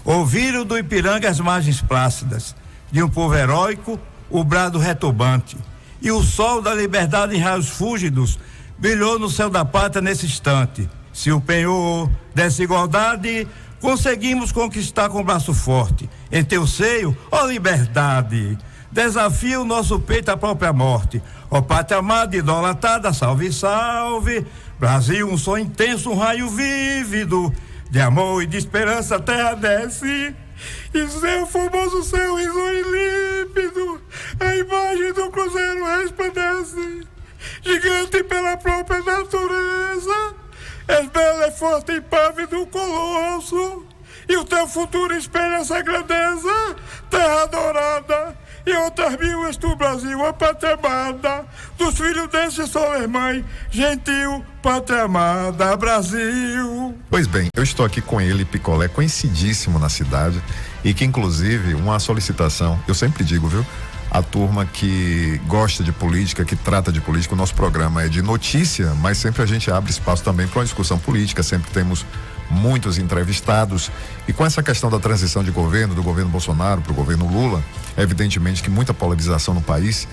Ouviram do Ipiranga as margens plácidas de um povo heróico, o brado retumbante. E o sol da liberdade em raios fúlgidos brilhou no céu da pátria nesse instante. Se o penhor dessa igualdade conseguimos conquistar com o braço forte. Em teu seio, ó liberdade, desafia o nosso peito à própria morte. Ó pátria amada, idolatrada, salve, salve. Brasil, um sonho intenso, um raio vívido de amor e de esperança, a terra desce. E seu formoso céu risonho e límpido, a imagem do cruzeiro resplandece. Gigante pela própria natureza, és belo, é forte e pávido colosso, e o teu futuro espelha essa grandeza. Terra dourada, e outras mil és tu, Brasil, a pátria amada, dos filhos desse sol, mãe, gentil, pátria amada, Brasil. Pois bem, eu estou aqui com ele, Picolé, conhecidíssimo na cidade, e que inclusive uma solicitação, eu sempre digo, viu? A turma que gosta de política, que trata de política, o nosso programa é de notícia, mas sempre a gente abre espaço também para uma discussão política, sempre temos muitos entrevistados, e com essa questão da transição de governo, do governo Bolsonaro para o governo Lula, é evidentemente que muita polarização no país,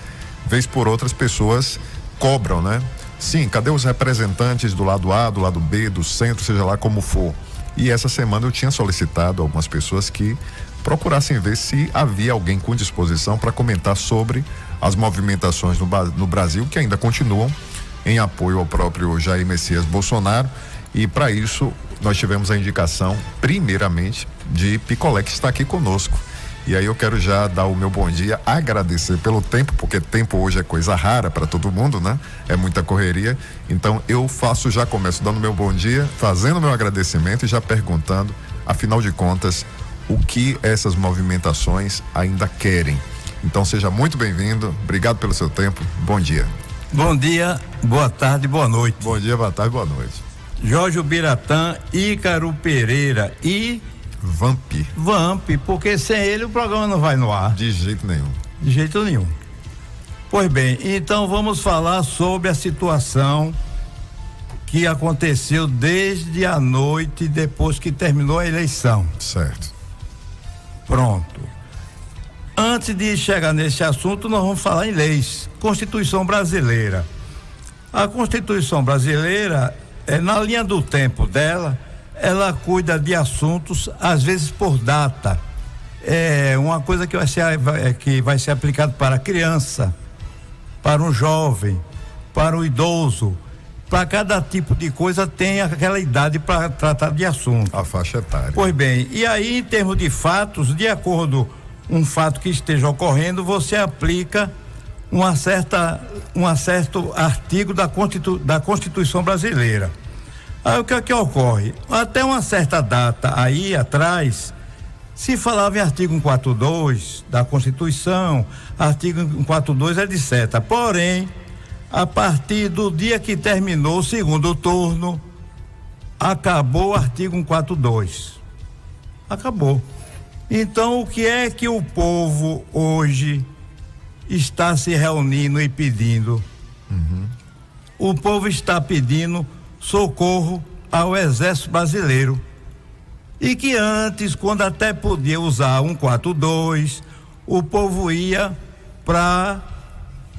vez por outras pessoas cobram, né? Sim, cadê os representantes do lado A, do lado B, do centro, seja lá como for? E essa semana eu tinha solicitado a algumas pessoas que procurassem ver se havia alguém com disposição para comentar sobre as movimentações no Brasil, que ainda continuam em apoio ao próprio Jair Messias Bolsonaro, e para isso nós tivemos a indicação, primeiramente, de Picolé, que está aqui conosco. E aí eu quero já dar o meu bom dia, agradecer pelo tempo, porque tempo hoje é coisa rara para todo mundo, né? É muita correria. Então eu começo dando meu bom dia, fazendo meu agradecimento e já perguntando, afinal de contas, o que essas movimentações ainda querem. Então seja muito bem-vindo, obrigado pelo seu tempo, bom dia. Bom dia, boa tarde, boa noite. Bom dia, boa tarde, boa noite. Jorge Biratã, Ícaro Pereira e Vamp, porque sem ele o programa não vai no ar. De jeito nenhum. De jeito nenhum. Pois bem, então vamos falar sobre a situação que aconteceu desde a noite depois que terminou a eleição. Certo. Pronto. Antes de chegar nesse assunto, nós vamos falar em leis. Constituição brasileira. A Constituição brasileira, na linha do tempo dela, ela cuida de assuntos, às vezes por data. É uma coisa que vai ser aplicado para a criança, para um jovem, para o idoso. Para cada tipo de coisa tem aquela idade para tratar de assunto. A faixa etária. Pois bem, e aí em termos de fatos, de acordo com um fato que esteja ocorrendo, você aplica um certo artigo da Constituição brasileira. Aí o que é que ocorre? Até uma certa data aí atrás, se falava em artigo 142 da Constituição, artigo 142, etc. Porém, a partir do dia que terminou o segundo turno, acabou o artigo 142. Acabou. Então, o que é que o povo hoje está se reunindo e pedindo? O povo está pedindo socorro ao Exército Brasileiro. E que antes, quando até podia usar 142, o povo ia para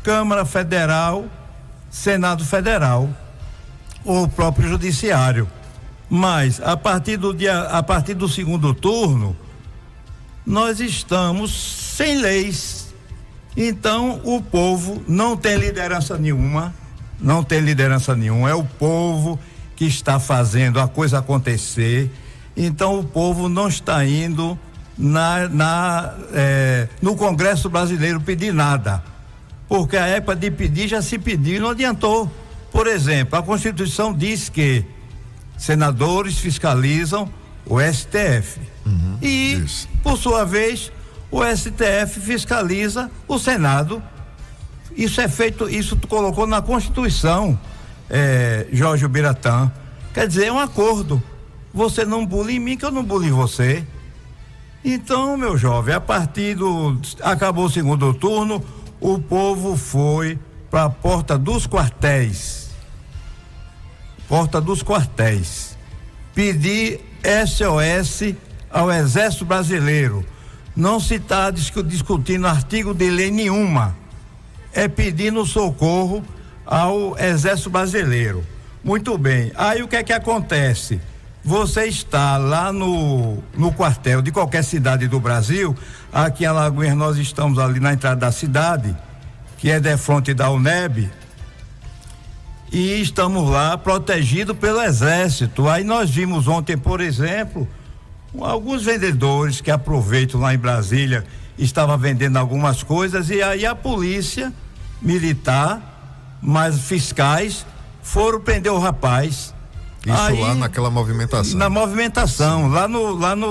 Câmara Federal, Senado Federal, ou o próprio Judiciário. Mas a partir do segundo turno, nós estamos sem leis. Então o povo não tem liderança nenhuma. É o povo que está fazendo a coisa acontecer. Então o povo não está indo no Congresso Brasileiro pedir nada, porque a época de pedir já se pediu e não adiantou. Por exemplo, a Constituição diz que senadores fiscalizam o STF Isso. por sua vez, o STF fiscaliza o Senado. Isso é feito, isso tu colocou na Constituição, Jorge Biratã. Quer dizer, é um acordo. Você não bula em mim, que eu não bulo em você. Então, meu jovem, acabou o segundo turno, o povo foi para a porta dos quartéis. Pedir SOS ao Exército Brasileiro. Não se está discutindo artigo de lei nenhuma. É pedindo socorro ao Exército Brasileiro. Muito bem. Aí o que é que acontece? Você está lá no quartel de qualquer cidade do Brasil. Aqui em Alagoinhas nós estamos ali na entrada da cidade, que é defronte da UNEB, e estamos lá protegidos pelo Exército. Aí nós vimos ontem, por exemplo, alguns vendedores que aproveitam lá em Brasília, estavam vendendo algumas coisas, e aí a polícia militar, mais fiscais, foram prender o rapaz. Isso aí, lá naquela movimentação. Na movimentação,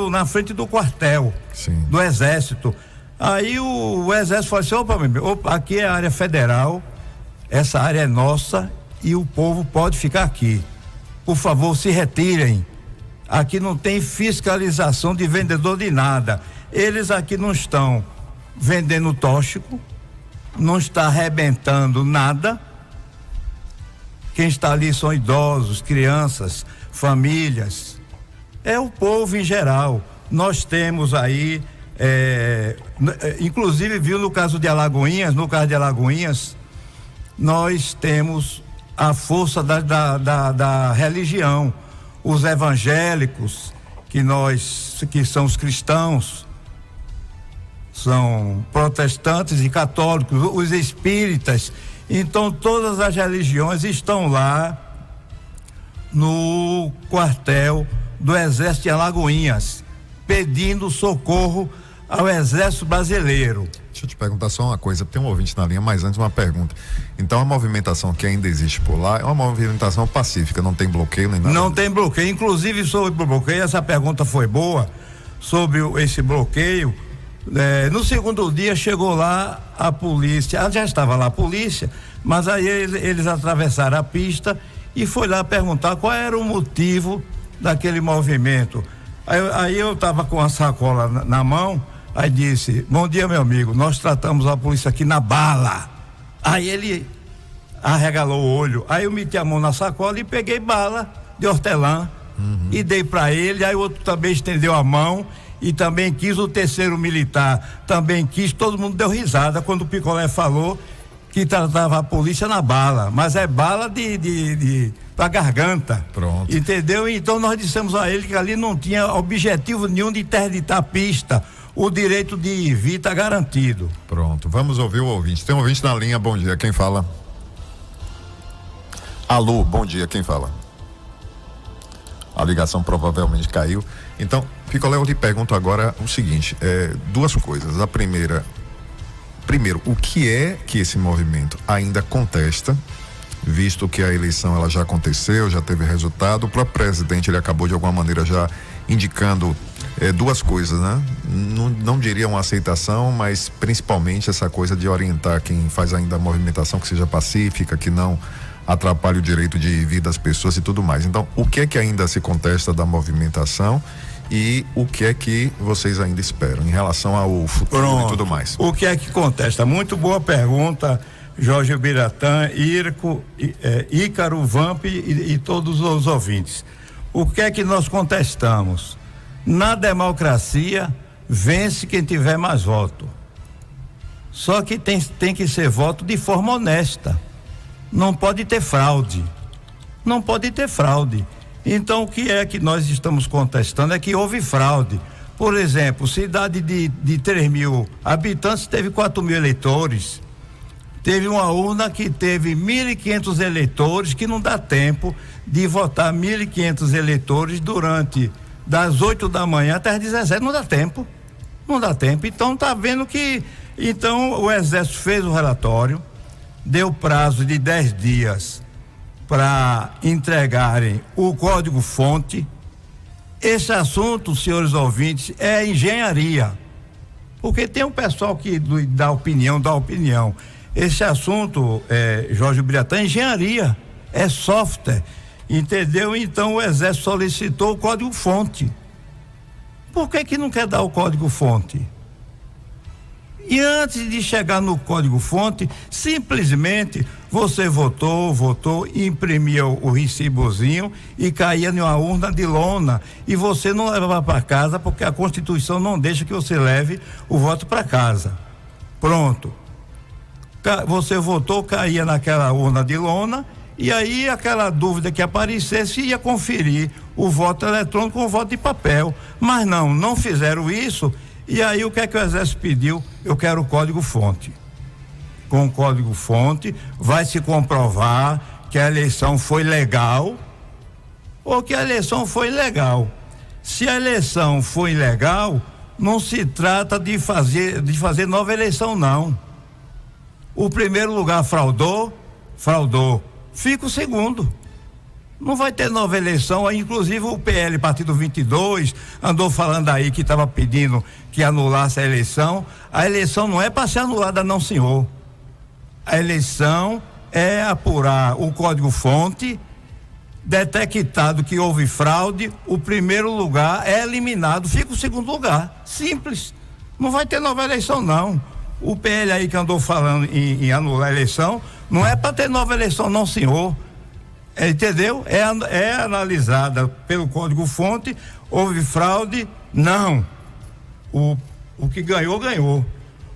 na frente do quartel. Sim. Do Exército. Aí o Exército falou assim: opa, aqui é a área federal, essa área é nossa e o povo pode ficar aqui. Por favor, se retirem. Aqui não tem fiscalização de vendedor de nada. Eles aqui não estão vendendo tóxico, não está arrebentando nada. Quem está ali são idosos, crianças, famílias. É o povo em geral. Nós temos aí, inclusive viu no caso de Alagoinhas, nós temos a força da religião. Os evangélicos, que são os cristãos, são protestantes e católicos, os espíritas. Então todas as religiões estão lá no quartel do Exército de Alagoinhas, pedindo socorro ao Exército Brasileiro. Deixa eu te perguntar só uma coisa, tem um ouvinte na linha, mas antes uma pergunta. Então a movimentação que ainda existe por lá é uma movimentação pacífica, não tem bloqueio nem nada? Não tem bloqueio, inclusive sobre o bloqueio, essa pergunta foi boa, sobre esse bloqueio. No segundo dia chegou lá a polícia, já estava lá a polícia, mas aí eles atravessaram a pista e foi lá perguntar qual era o motivo daquele movimento. Aí eu estava com a sacola na mão, aí disse: bom dia, meu amigo, nós tratamos a polícia aqui na bala. Aí ele arregalou o olho, aí eu meti a mão na sacola e peguei bala de hortelã e dei para ele. Aí o outro também estendeu a mão e também quis, o terceiro militar também quis. Todo mundo deu risada quando o Picolé falou que tratava a polícia na bala, mas é bala pra garganta. Pronto. Entendeu? Então nós dissemos a ele que ali não tinha objetivo nenhum de interditar a pista. O direito de ir e vir está garantido. Pronto, vamos ouvir o ouvinte. Tem um ouvinte na linha, bom dia, quem fala? Alô, bom dia, quem fala? A ligação provavelmente caiu. Então, Picolé, eu lhe pergunto agora o seguinte, duas coisas. A primeiro, o que é que esse movimento ainda contesta, visto que a eleição ela já aconteceu, já teve resultado? O próprio presidente, ele acabou de alguma maneira já indicando duas coisas, né? Não diria uma aceitação, mas principalmente essa coisa de orientar quem faz ainda a movimentação que seja pacífica, que não atrapalhe o direito de vida das pessoas e tudo mais. Então, o que é que ainda se contesta da movimentação e o que é que vocês ainda esperam em relação ao futuro? Pronto. E tudo mais? O que é que contesta? Muito boa pergunta, Jorge Biratã, Ícaro, Vamp e todos os ouvintes. O que é que nós contestamos? Na democracia, vence quem tiver mais voto. Só que tem que ser voto de forma honesta. Não pode ter fraude. Não pode ter fraude. Então, o que é que nós estamos contestando é que houve fraude. Por exemplo, cidade de 3 mil habitantes teve 4 mil eleitores. Teve uma urna que teve 1.500 eleitores, que não dá tempo de votar 1.500 eleitores durante das 8 da manhã até as 17. Não dá tempo. Então, tá vendo que. Então, o Exército fez o relatório, deu prazo de 10 dias para entregarem o código-fonte. Esse assunto, senhores ouvintes, é engenharia. Porque tem um pessoal que dá opinião. Esse assunto, Jorge Biratã, é engenharia, é software. Entendeu? Então o Exército solicitou o código-fonte. Por que não quer dar o código-fonte? E antes de chegar no código-fonte, simplesmente você votou, imprimia o recibozinho e caía numa urna de lona. E você não levava para casa, porque a Constituição não deixa que você leve o voto para casa. Pronto. Você votou, caía naquela urna de lona, e aí aquela dúvida que aparecesse ia conferir o voto eletrônico com o voto de papel. Mas não fizeram isso. E aí o que é que o Exército pediu? Eu quero o código-fonte. Com o código-fonte vai se comprovar que a eleição foi legal ou que a eleição foi ilegal. Se a eleição foi ilegal, não se trata de fazer nova eleição, não. O primeiro lugar fraudou, fica o segundo. Não vai ter nova eleição. Inclusive o PL, Partido 22, andou falando aí que estava pedindo que anulasse a eleição. A eleição não é para ser anulada, não, senhor. A eleição é apurar o código-fonte, detectado que houve fraude, o primeiro lugar é eliminado, fica o segundo lugar. Simples. Não vai ter nova eleição, não. O PL aí que andou falando em anular a eleição, não é para ter nova eleição, não, senhor. Entendeu? É analisada pelo código-fonte, houve fraude, não. O que ganhou.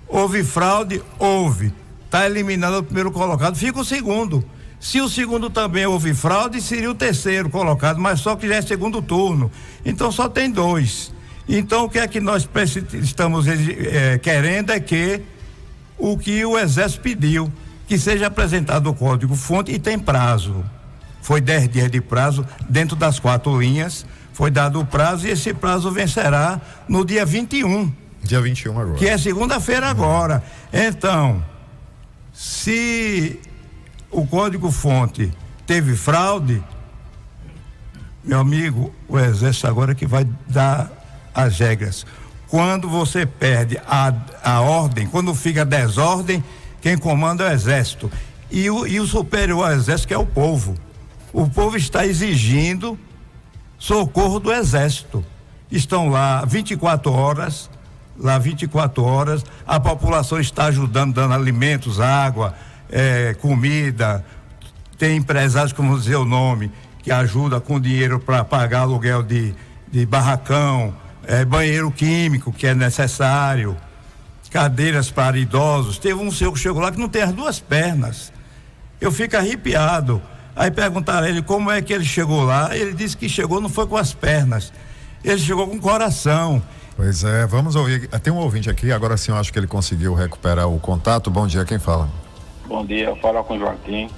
Houve fraude, houve. Está eliminado o primeiro colocado, fica o segundo. Se o segundo também houve fraude, seria o terceiro colocado, mas só que já é segundo turno. Então só tem 2. Então o que é que nós estamos querendo é que o que o Exército pediu, que seja apresentado o código-fonte, e tem prazo. Foi 10 dias de prazo, dentro das 4 linhas, foi dado o prazo, e esse prazo vencerá no dia 21. Dia 21 agora. Que é segunda-feira agora. Então, se o código-fonte teve fraude, meu amigo, o Exército agora que vai dar as regras. Quando você perde a ordem, quando fica desordem, quem comanda é o Exército. E o superior ao Exército, que é o povo. O povo está exigindo socorro do Exército. Estão lá 24 horas, a população está ajudando, dando alimentos, água, comida. Tem empresários, como dizer o nome, que ajuda com dinheiro para pagar aluguel de barracão, banheiro químico, que é necessário, cadeiras para idosos. Teve um senhor que chegou lá que não tem as 2 pernas. Eu fico arrepiado. Aí perguntaram a ele como é que ele chegou lá. Ele disse que chegou, não foi com as pernas, ele chegou com o coração. Pois é, vamos ouvir. Tem um ouvinte aqui, agora sim eu acho que ele conseguiu recuperar o contato. Bom dia, quem fala? Bom dia, fala com o Joaquim.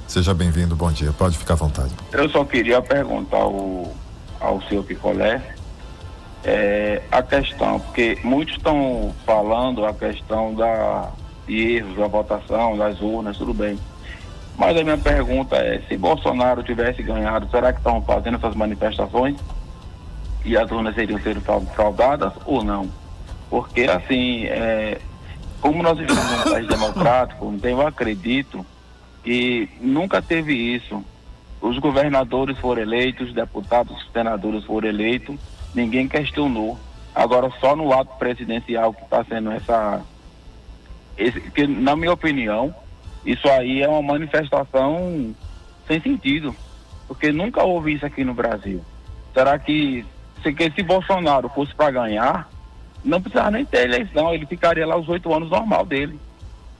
Seja bem-vindo, bom dia, pode ficar à vontade. Eu só queria perguntar ao senhor Picolé a questão, porque muitos estão falando a questão de erros da votação, das urnas, tudo bem. Mas a minha pergunta é, se Bolsonaro tivesse ganhado, será que estão fazendo essas manifestações e as urnas seriam fraudadas ou não? Porque assim, como nós vivemos num país democrático, então eu acredito que nunca teve isso. Os governadores foram eleitos, os deputados, os senadores foram eleitos, ninguém questionou. Agora só no ato presidencial que está sendo que na minha opinião, isso aí é uma manifestação sem sentido, porque nunca houve isso aqui no Brasil. Será que se Bolsonaro fosse para ganhar, não precisava nem ter eleição, ele ficaria lá os 8 anos normal dele,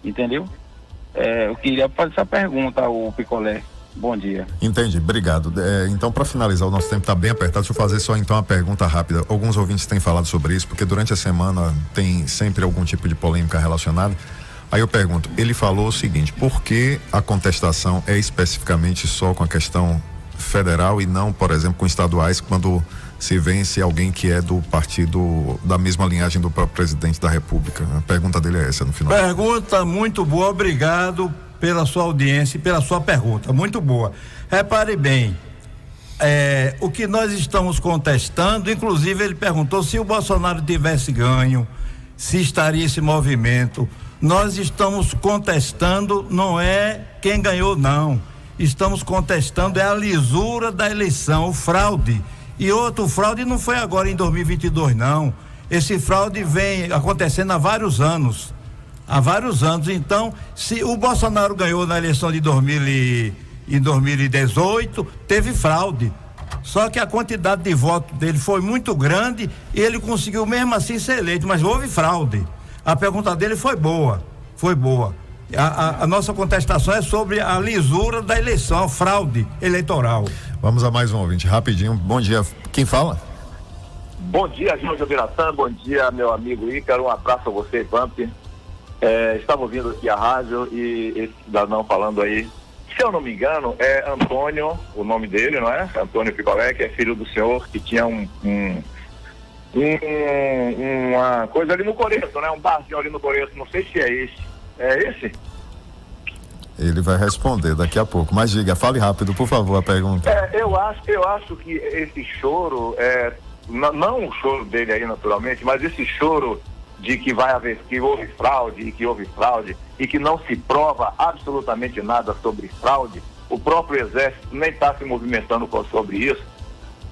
entendeu? Eu queria fazer essa pergunta ao Picolé. Bom dia. Entendi, obrigado. Então, para finalizar, o nosso tempo está bem apertado. Deixa eu fazer só então uma pergunta rápida. Alguns ouvintes têm falado sobre isso, porque durante a semana tem sempre algum tipo de polêmica relacionada. Aí eu pergunto, ele falou o seguinte: por que a contestação é especificamente só com a questão federal e não, por exemplo, com estaduais, quando se vence alguém que é do partido, da mesma linhagem do próprio presidente da República? A pergunta dele é essa no final. Pergunta muito boa, obrigado pela sua audiência e pela sua pergunta, muito boa. Repare bem, o que nós estamos contestando, inclusive ele perguntou se o Bolsonaro tivesse ganho, se estaria esse movimento. Nós estamos contestando, não é quem ganhou, não. Estamos contestando a lisura da eleição, o fraude. E outro fraude não foi agora em 2022, não. Esse fraude vem acontecendo há vários anos. há vários anos. Então, se o Bolsonaro ganhou na eleição de 2018, teve fraude. Só que a quantidade de votos dele foi muito grande e ele conseguiu mesmo assim ser eleito, mas houve fraude. A pergunta dele foi boa. A nossa contestação é sobre a lisura da eleição, fraude eleitoral. Vamos a mais um ouvinte, rapidinho. Bom dia. Quem fala? Bom dia, Júnior Biratã. Bom dia, meu amigo Ícaro. Um abraço a você, Vamp. Estava ouvindo aqui a rádio e esse cidadão falando aí. Se eu não me engano, é Antônio, o nome dele, não é? Antônio Picolé, que é filho do senhor, que tinha uma coisa ali no Coreto, né? Um barzinho ali no Coreto. Não sei se é esse. É esse? Ele vai responder daqui a pouco, mas diga, fale rápido, por favor, a pergunta. Eu acho que esse choro, não o choro dele aí naturalmente, mas esse choro de que que houve fraude e que não se prova absolutamente nada sobre fraude, o próprio Exército nem está se movimentando sobre isso.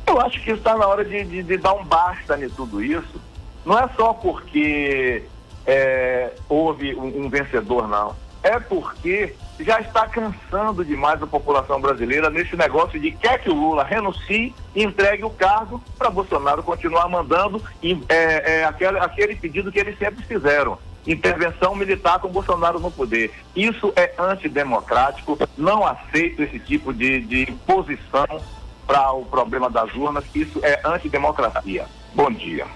Eu acho que está na hora de dar um basta em tudo isso. Não é só porque houve um vencedor, não. É porque já está cansando demais a população brasileira nesse negócio de quer que o Lula renuncie e entregue o cargo para Bolsonaro continuar mandando aquele pedido que eles sempre fizeram, intervenção militar com Bolsonaro no poder. Isso é antidemocrático, não aceito esse tipo de imposição para o problema das urnas, isso é antidemocracia. Bom dia.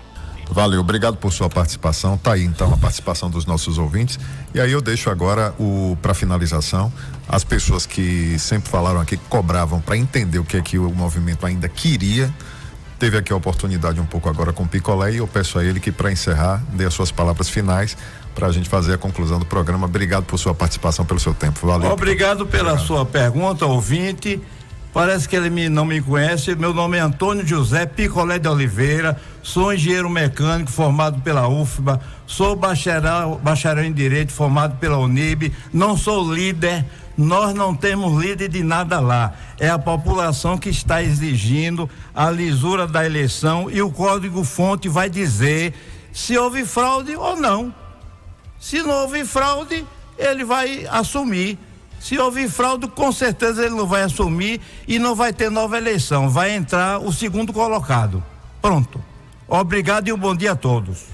Valeu, obrigado por sua participação. Tá aí então a participação dos nossos ouvintes. E aí eu deixo agora para finalização as pessoas que sempre falaram aqui, que cobravam para entender o que é que o movimento ainda queria. Teve aqui a oportunidade um pouco agora com o Picolé e eu peço a ele que, para encerrar, dê as suas palavras finais para a gente fazer a conclusão do programa. Obrigado por sua participação, pelo seu tempo. Valeu. Obrigado pela sua pergunta, ouvinte. Parece que ele não me conhece. Meu nome é Antônio José Picolé de Oliveira, sou engenheiro mecânico formado pela UFBA, sou bacharel em Direito formado pela Unib, não sou líder, nós não temos líder de nada lá. É a população que está exigindo a lisura da eleição e o código-fonte vai dizer se houve fraude ou não. Se não houve fraude, ele vai assumir. Se houve fraude, com certeza ele não vai assumir e não vai ter nova eleição. Vai entrar o segundo colocado. Pronto. Obrigado e um bom dia a todos.